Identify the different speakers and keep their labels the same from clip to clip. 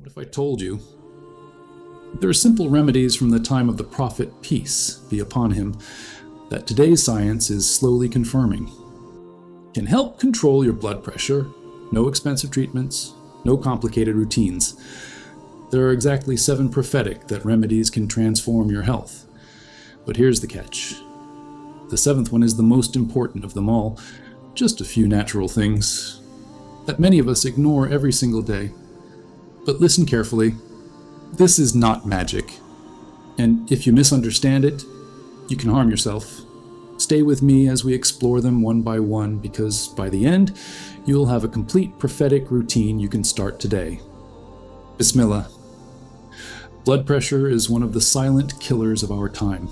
Speaker 1: If I told you, there are simple remedies from the time of the prophet, peace be upon him, that today's science is slowly confirming. Can help control your blood pressure, no expensive treatments, no complicated routines. There are exactly 7 prophetic that remedies can transform your health. But here's the catch. The 7th one is the most important of them all. Just a few natural things that many of us ignore every single day. But listen carefully. This is not magic. And if you misunderstand it, you can harm yourself. Stay with me as we explore them one by one, because by the end, you'll have a complete prophetic routine you can start today. Bismillah. Blood pressure is one of the silent killers of our time.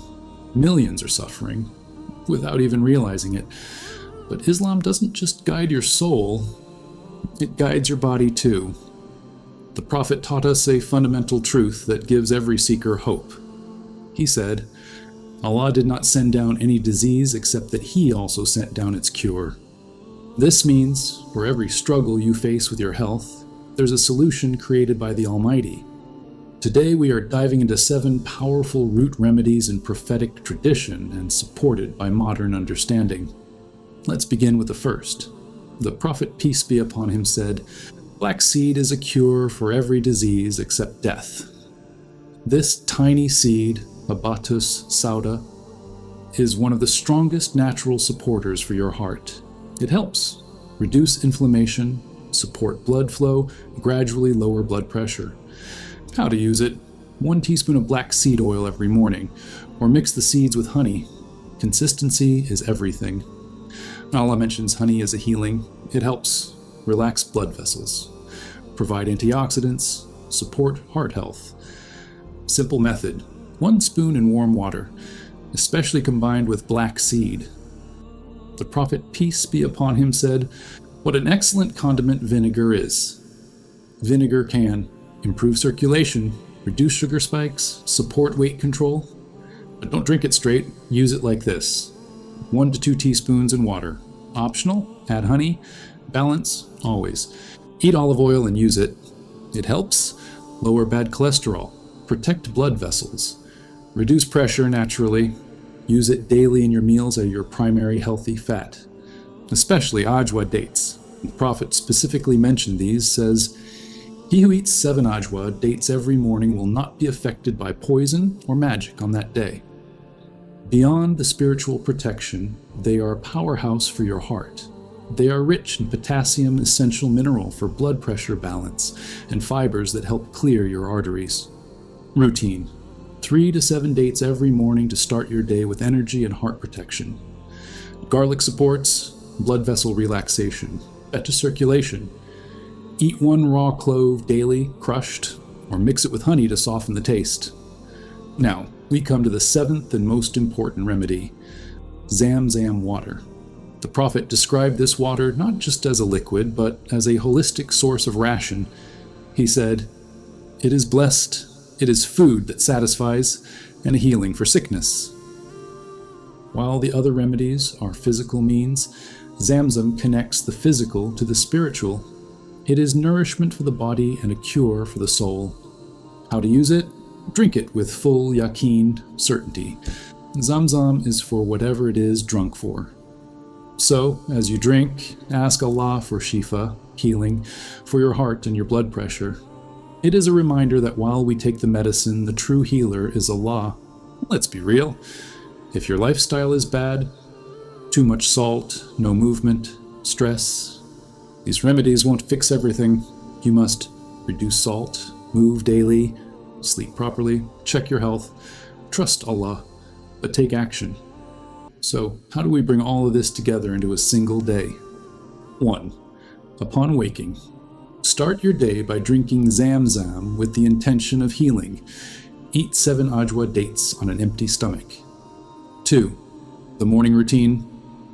Speaker 1: Millions are suffering without even realizing it. But Islam doesn't just guide your soul, it guides your body too. The Prophet taught us a fundamental truth that gives every seeker hope. He said, Allah did not send down any disease except that He also sent down its cure. This means, for every struggle you face with your health, there's a solution created by the Almighty. Today we are diving into 7 powerful root remedies in prophetic tradition and supported by modern understanding. Let's begin with the first. The Prophet, peace be upon him, said, "Black seed is a cure for every disease except death." This tiny seed, Habatus sauda, is one of the strongest natural supporters for your heart. It helps reduce inflammation, support blood flow, gradually lower blood pressure. How to use it? 1 teaspoon of black seed oil every morning, or mix the seeds with honey. Consistency is everything. Allah mentions honey as a healing. It helps relax blood vessels, provide antioxidants, support heart health. Simple method: 1 spoon in warm water, especially combined with black seed. The Prophet, peace be upon him, said, "What an excellent condiment vinegar is." Vinegar can improve circulation, reduce sugar spikes, support weight control. But don't drink it straight, use it like this: 1 to 2 teaspoons in water. Optional, add honey. Balance, always. Eat olive oil and use it. It helps lower bad cholesterol, protect blood vessels, reduce pressure naturally. Use it daily in your meals as your primary healthy fat, especially ajwa dates. The Prophet specifically mentioned these, says, "He who eats 7 ajwa dates every morning will not be affected by poison or magic on that day." Beyond the spiritual protection, they are a powerhouse for your heart. They are rich in potassium, essential mineral for blood pressure balance, and fibers that help clear your arteries. Routine: 3 to 7 dates every morning to start your day with energy and heart protection. Garlic supports blood vessel relaxation, better circulation. Eat 1 raw clove daily, crushed, or mix it with honey to soften the taste. Now, we come to the 7th and most important remedy: Zamzam water. The Prophet described this water not just as a liquid, but as a holistic source of ration. He said, "It is blessed, it is food that satisfies, and a healing for sickness." While the other remedies are physical means, Zamzam connects the physical to the spiritual. It is nourishment for the body and a cure for the soul. How to use it? Drink it with full yaqeen, certainty. Zamzam is for whatever it is drunk for. So, as you drink, ask Allah for shifa, healing, for your heart and your blood pressure. It is a reminder that while we take the medicine, the true healer is Allah. Let's be real. If your lifestyle is bad, too much salt, no movement, stress, these remedies won't fix everything. You must reduce salt, move daily, sleep properly, check your health, trust Allah, but take action. So, how do we bring all of this together into a single day? 1. Upon waking, start your day by drinking Zamzam with the intention of healing. Eat 7 ajwa dates on an empty stomach. 2. The morning routine.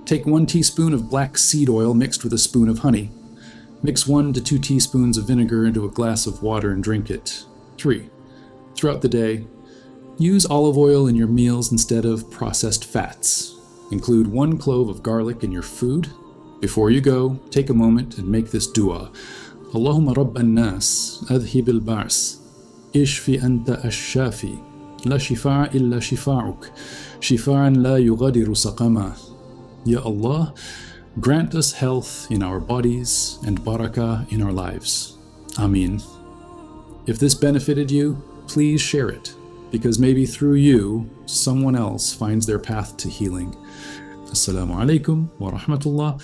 Speaker 1: Take 1 teaspoon of black seed oil mixed with a spoon of honey. Mix 1 to 2 teaspoons of vinegar into a glass of water and drink it. 3. Throughout the day, use olive oil in your meals instead of processed fats. Include 1 clove of garlic in your food. Before you go, take a moment and make this dua. اللهم رب الناس أذهب البعث اشفي أنت الشافي لا شفاء إلا شفاعك شفاء لا يغادر سقما. Ya Allah, grant us health in our bodies and barakah in our lives. Ameen. If this benefited you, please share it, because maybe through you, someone else finds their path to healing. Assalamu alaikum wa rahmatullah